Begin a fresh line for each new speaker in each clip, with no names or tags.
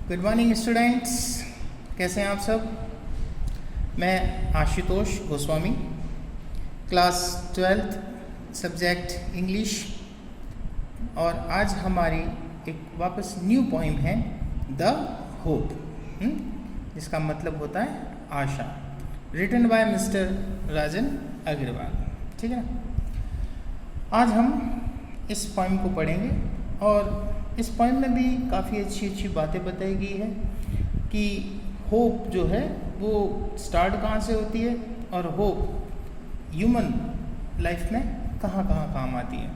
Good morning students, कैसे हैं आप सब। मैं Ashutosh Goswami, class 12th subject English. और आज हमारी एक वापस न्यू पोइम है द होप, जिसका मतलब होता है आशा, written by mister Rajan Agarwal. ठीक है ना। आज हम इस पोइम को पढ़ेंगे और इस पोइम में भी काफ़ी अच्छी अच्छी बातें बताई गई है कि होप जो है वो स्टार्ट कहाँ से होती है और होप ह्यूमन लाइफ में कहाँ कहाँ काम आती है।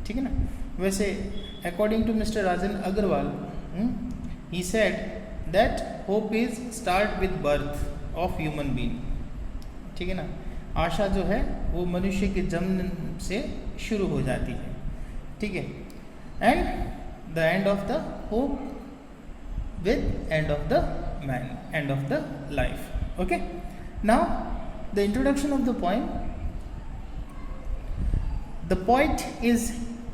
ठीक है ना। वैसे according to mister Rajan Agarwal, he said that hope is start with birth of human being. ठीक है ना। आशा जो है वो मनुष्य के जन्म से शुरू हो जाती है। ठीक है। And the end of the hope with end of the man, end of the life. Okay, now the introduction of the poem. The poet is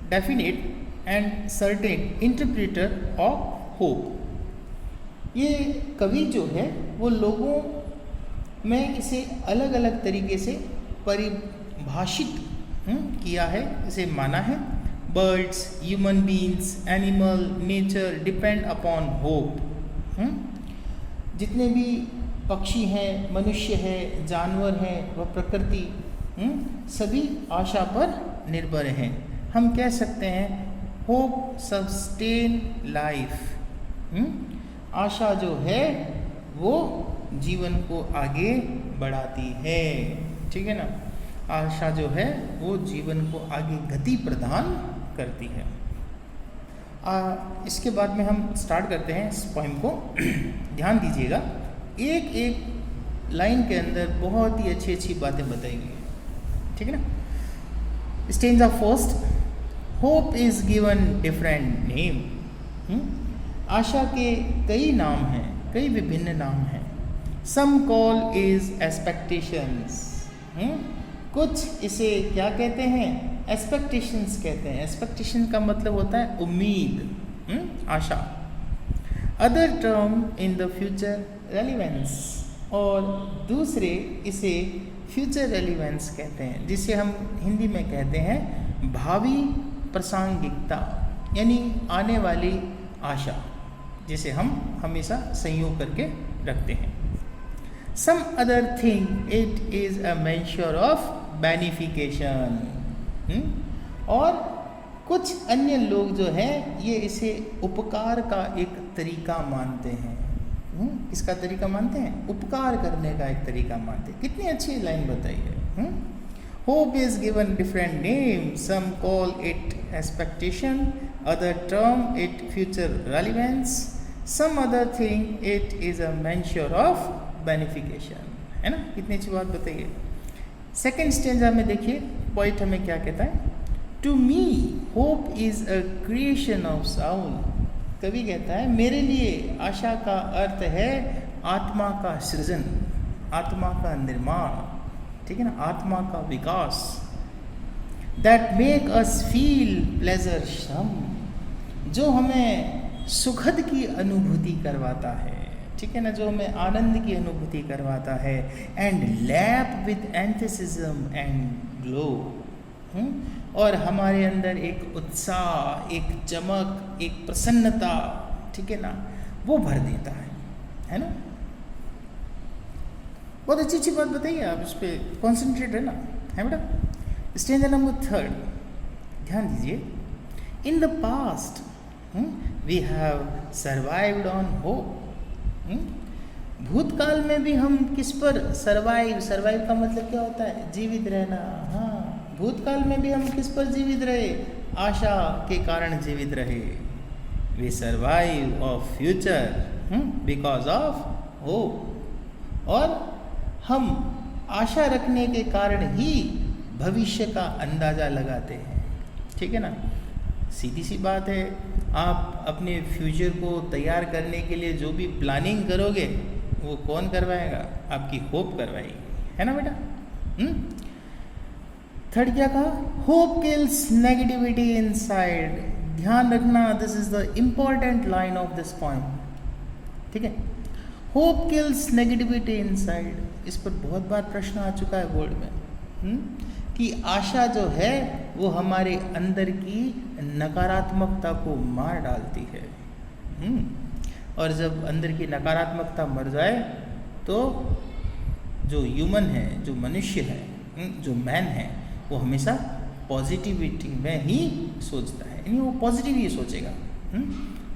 definite and certain interpreter of hope. ये कवि जो है वो लोगों में इसे अलग अलग तरीके से परिभाषित किया है, इसे माना है। Birds, human beings, animal, nature depend upon hope. जितने भी पक्षी हैं, मनुष्य है, जानवर हैं, वह प्रकृति सभी आशा पर निर्भर हैं। हम कह सकते हैं होप सस्टेन लाइफ। आशा जो है वो जीवन को आगे बढ़ाती है। ठीक है ना। आशा जो है वो जीवन को आगे गति प्रदान करती है। इसके बाद में हम स्टार्ट करते हैं इस पोइम को। ध्यान दीजिएगा, एक एक लाइन के अंदर बहुत ही अच्छी अच्छी बातें बताई गई हैं। ठीक है ना। Stanza first, hope is given different name. आशा के कई नाम हैं, कई विभिन्न नाम हैं। Some call is expectations. कुछ इसे क्या कहते हैं? एक्सपेक्टेशंस कहते हैं। एक्सपेक्टेशन का मतलब होता है उम्मीद, आशा। Other term in the future relevance, और दूसरे इसे फ्यूचर रेलिवेंस कहते हैं, जिसे हम हिंदी में कहते हैं भावी प्रासंगिकता, यानी आने वाली आशा, जिसे हम हमेशा संयोग करके रखते हैं। Some other thing it is a mention of benefication. और कुछ अन्य लोग जो हैं ये इसे उपकार का एक तरीका मानते हैं। किसका तरीका मानते हैं? उपकार करने का एक तरीका मानते हैं। कितनी अच्छी लाइन बताई है। Hope is given different name, some call it expectation, other term it future relevance, some other thing it is a mention of benefication. है ना। कितनी अच्छी बात बताइए। सेकेंड स्टेंजा में देखिए पॉइंट हमें क्या कहता है। To me hope is a creation of soul. कवि कहता है मेरे लिए आशा का अर्थ है आत्मा का सृजन, आत्मा का निर्माण। ठीक है ना। आत्मा का विकास। That make us feel pleasure some, जो हमें सुखद की अनुभूति करवाता है। ठीक है ना। जो हमें आनंद की अनुभूति करवाता है। And leap with enthusiasm and glow, और हमारे अंदर एक उत्साह, एक चमक, एक प्रसन्नता, ठीक है ना, वो भर देता है ना। बहुत अच्छी अच्छी बात बताइए आप, इस पर कॉन्सेंट्रेट है ना, है बेटा। स्टेंजा नंबर 3, ध्यान दीजिए। In the past we have survived on hope. भूतकाल में भी हम किस पर सर्वाइव का मतलब क्या होता है? जीवित रहना। हाँ, भूतकाल में भी हम किस पर जीवित रहे? आशा के कारण जीवित रहे। We survive of future because of hope, और हम आशा रखने के कारण ही भविष्य का अंदाजा लगाते हैं। ठीक है ना। सीधी सी बात है, आप अपने फ्यूचर को तैयार करने के लिए जो भी प्लानिंग करोगे वो कौन करवाएगा? आपकी होप करवाएगी, है ना बेटा। थर्ड क्या कहा? Hope kills negativity inside. ध्यान रखना, this is the important line of this point. ठीक है। होप किल्स नेगेटिविटी इनसाइड, इस पर बहुत बार प्रश्न आ चुका है बोर्ड में, कि आशा जो है वो हमारे अंदर की नकारात्मकता को मार डालती है। और जब अंदर की नकारात्मकता मर जाए तो जो ह्यूमन है, जो मनुष्य है, जो मैन है, वो हमेशा पॉजिटिविटी में ही सोचता है, यानी वो पॉजिटिव ही सोचेगा।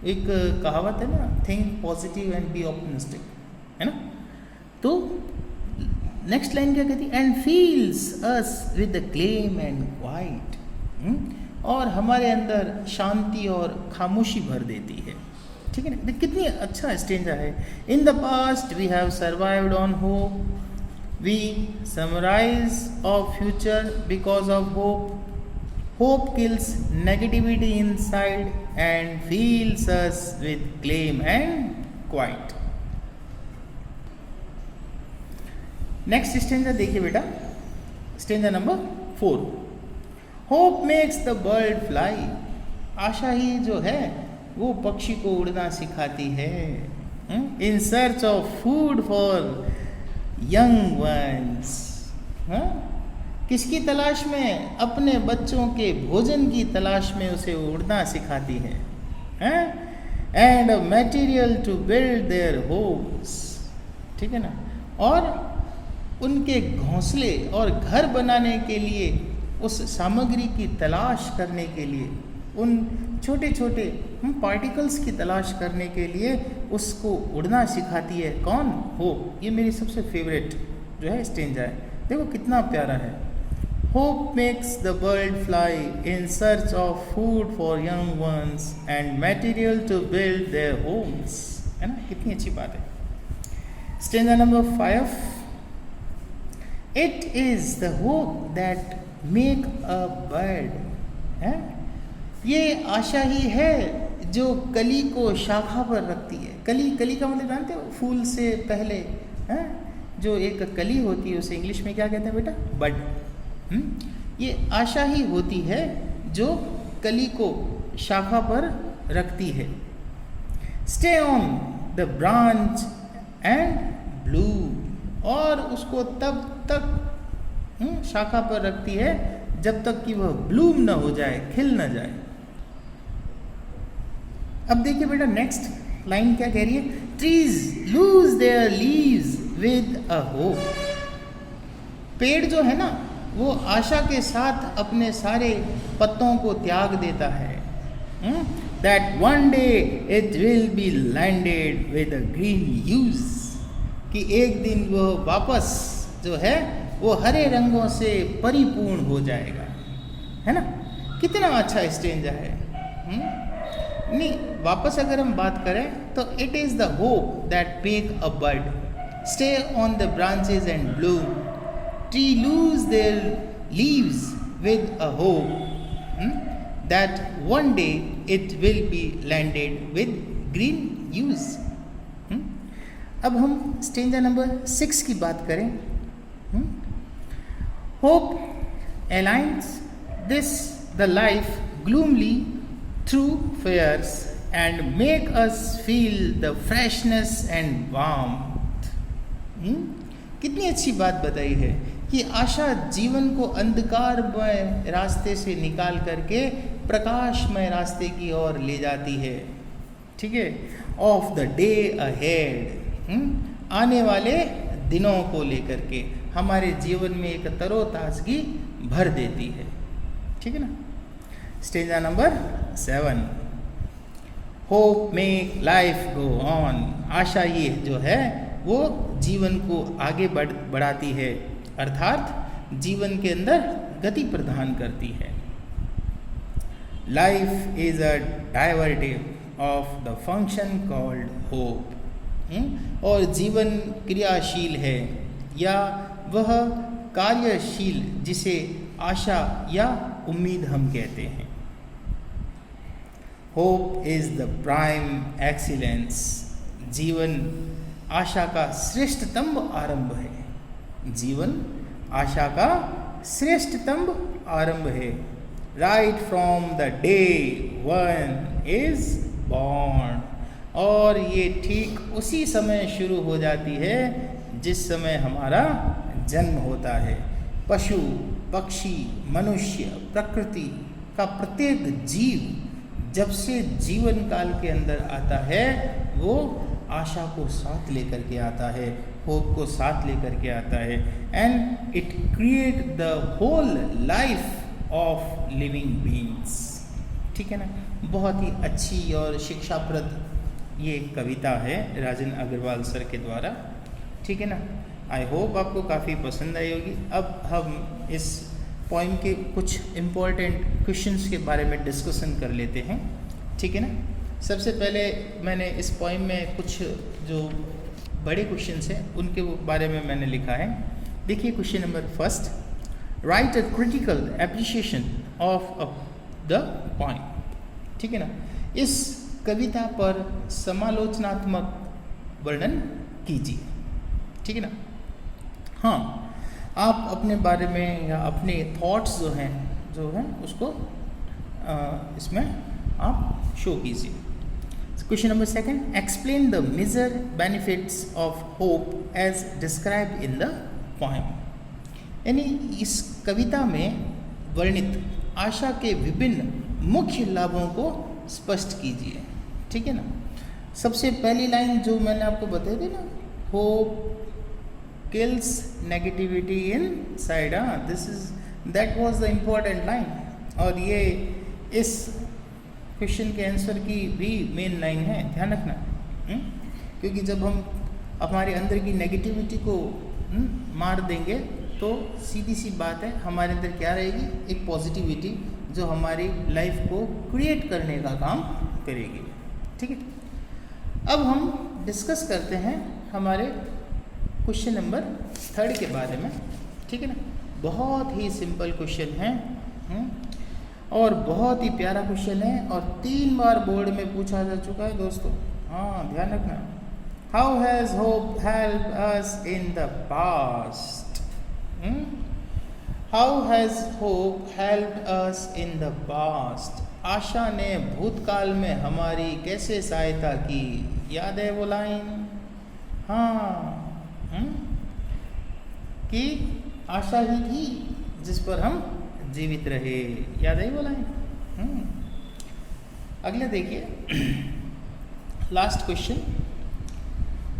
एक कहावत है ना, think positive and be optimistic, है ना। तो नेक्स्ट लाइन क्या कहती है, and fills us with the claim and quite, और हमारे अंदर शांति और खामोशी भर देती है। ठीक है ना, कितनी अच्छा स्टेंजा है। In the past we have survived on hope, we summarise of future because of hope, hope kills negativity inside and fills us with claim and quiet. Next stanza देखिए बेटा, stanza number 4, hope makes the bird fly, आशा ही जो है वो पक्षी को उड़ना सिखाती है। In search of food for young ones, किसकी तलाश में, अपने बच्चों के भोजन की तलाश में उसे उड़ना सिखाती है। And a material to build their homes, ठीक है ना, और उनके घोंसले और घर बनाने के लिए, उस सामग्री की तलाश करने के लिए, उन छोटे छोटे पार्टिकल्स की तलाश करने के लिए उसको उड़ना सिखाती है। कौन? होप। ये मेरी सबसे फेवरेट जो है स्टेंजा है, देखो कितना प्यारा है। Hope makes the bird fly in search of food for young ones and material to build their homes, है ना, कितनी अच्छी बात है। Stanza number 5, it is the hope that make a bird, है, ये आशा ही है जो कली को शाखा पर रखती है। कली का मतलब जानते हो, फूल से पहले है जो एक कली होती है उसे इंग्लिश में क्या कहते हैं बेटा? बड। ये आशा ही होती है जो कली को शाखा पर रखती है। Stay on the branch and Bloom, और उसको तब तक शाखा पर रखती है जब तक कि वह ब्लूम न हो जाए, खिल न जाए। अब देखिए बेटा नेक्स्ट लाइन क्या कह रही है, trees loose their leaves with a hope, पेड़ जो है ना वो आशा के साथ अपने सारे पत्तों को त्याग देता है। That one day it will be landed with a green huge, कि एक दिन वो वापस जो है वो हरे रंगों से परिपूर्ण हो जाएगा, है ना। कितना अच्छा स्टेंजा है। नहीं, वापस अगर हम बात करें तो it is the hope that make a bird stay on the branches and bloom, tree lose their leaves with a hope that one day it will be landed with green hues. अब हम stanza number 6 की बात करें। Hope aligns this the life gloomily through fears and make us feel the freshness and warmth। कितनी अच्छी बात बताई है कि आशा जीवन को अंधकारमय रास्ते से निकाल करके प्रकाशमय रास्ते की ओर ले जाती है। ठीक है, ऑफ द डे अहेड, आने वाले दिनों को लेकर के हमारे जीवन में एक तरोताजगी भर देती है। ठीक है ना। Stanza number 7, hope make life go on, आशा ये जो है वो जीवन को आगे बढ़ाती है, अर्थात जीवन के अंदर गति प्रदान करती है। Life is a derivative of the function called hope, और जीवन क्रियाशील है या वह कार्यशील जिसे आशा या उम्मीद हम कहते हैं। Hope is the prime excellence, जीवन आशा का श्रेष्ठतम आरंभ है। जीवन आशा का श्रेष्ठतम आरंभ है। Right from the day one is born, और ये ठीक उसी समय शुरू हो जाती है जिस समय हमारा जन्म होता है। पशु, पक्षी, मनुष्य, प्रकृति का प्रत्येक जीव जब से जीवन काल के अंदर आता है वो आशा को साथ लेकर के आता है, होप को साथ लेकर के आता है, and it create the whole life of living beings. ठीक है ना, बहुत ही अच्छी और शिक्षाप्रद ये कविता है राजन अग्रवाल सर के द्वारा। ठीक है ना, आई होप आपको काफ़ी पसंद आई होगी। अब हम इस पोइम के कुछ इम्पोर्टेंट क्वेश्चंस के बारे में डिस्कशन कर लेते हैं। ठीक है ना, सबसे पहले मैंने इस पोइम में कुछ जो बड़े क्वेश्चंस हैं उनके बारे में मैंने लिखा है। देखिए question number first, right a critical appreciation of the poem. ठीक है ना, इस कविता पर समालोचनात्मक वर्णन कीजिए। ठीक है ना, हाँ आप अपने बारे में या अपने थॉट्स जो हैं उसको इसमें आप शो कीजिए। Question number second, explain the major benefits of hope as described in the poem. यानी इस कविता में वर्णित आशा के विभिन्न मुख्य लाभों को स्पष्ट कीजिए। ठीक है ना, सबसे पहली लाइन जो मैंने आपको बताई थी ना, hope kills negativity inside, that was the important line। और ये इस क्वेश्चन के आंसर की भी मेन लाइन है, ध्यान रखना। क्योंकि जब हम हमारे अंदर की नेगेटिविटी को मार देंगे तो सीधी सी बात है हमारे अंदर क्या रहेगी, एक पॉजिटिविटी जो हमारी लाइफ को क्रिएट करने का काम करेगी। ठीक है, अब हम डिस्कस करते हैं हमारे क्वेश्चन नंबर थर्ड के बारे में। ठीक है ना, बहुत ही सिंपल क्वेश्चन है और बहुत ही प्यारा क्वेश्चन है और 3 बार बोर्ड में पूछा जा चुका है दोस्तों। हाँ ध्यान रखना, how has hope helped us in the past. How has hope helped us in the past. आशा ने भूतकाल में हमारी कैसे सहायता की, याद है वो लाइन? हाँ, कि आशा ही थी जिस पर हम जीवित रहे, याद है वो लाइन? अगले देखिए last question,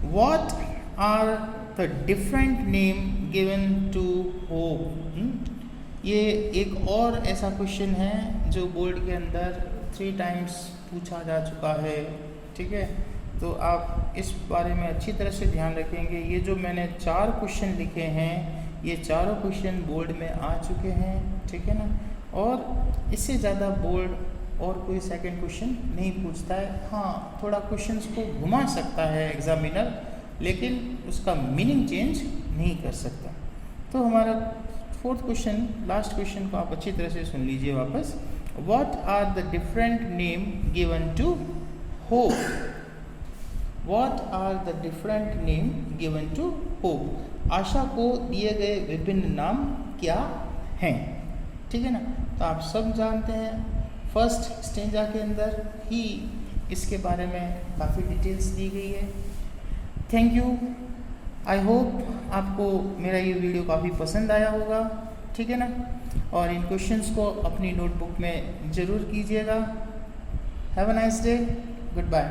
what are the different name given to hope. ये एक और ऐसा क्वेश्चन है जो बोर्ड के अंदर 3 टाइम्स पूछा जा चुका है। ठीक है, तो आप इस बारे में अच्छी तरह से ध्यान रखेंगे। ये जो मैंने 4 क्वेश्चन लिखे हैं ये चारों क्वेश्चन बोर्ड में आ चुके हैं। ठीक है ना, और इससे ज़्यादा बोर्ड और कोई सेकंड क्वेश्चन नहीं पूछता है। हाँ, थोड़ा क्वेश्चंस को घुमा सकता है एग्जामिनर, लेकिन उसका मीनिंग चेंज नहीं कर सकता। तो हमारा 4th क्वेश्चन, लास्ट क्वेश्चन को आप अच्छी तरह से सुन लीजिए वापस। What are the different name given to hope. What are the different name given to hope? आशा को दिए गए विभिन्न नाम क्या हैं? ठीक है ना, तो आप सब जानते हैं फर्स्ट स्टेंजा के अंदर ही इसके बारे में काफ़ी डिटेल्स दी गई है। थैंक यू, आई होप आपको मेरा ये वीडियो काफ़ी पसंद आया होगा। ठीक है ना, और इन क्वेश्चंस को अपनी नोटबुक में ज़रूर कीजिएगा। Have a nice day, good bye.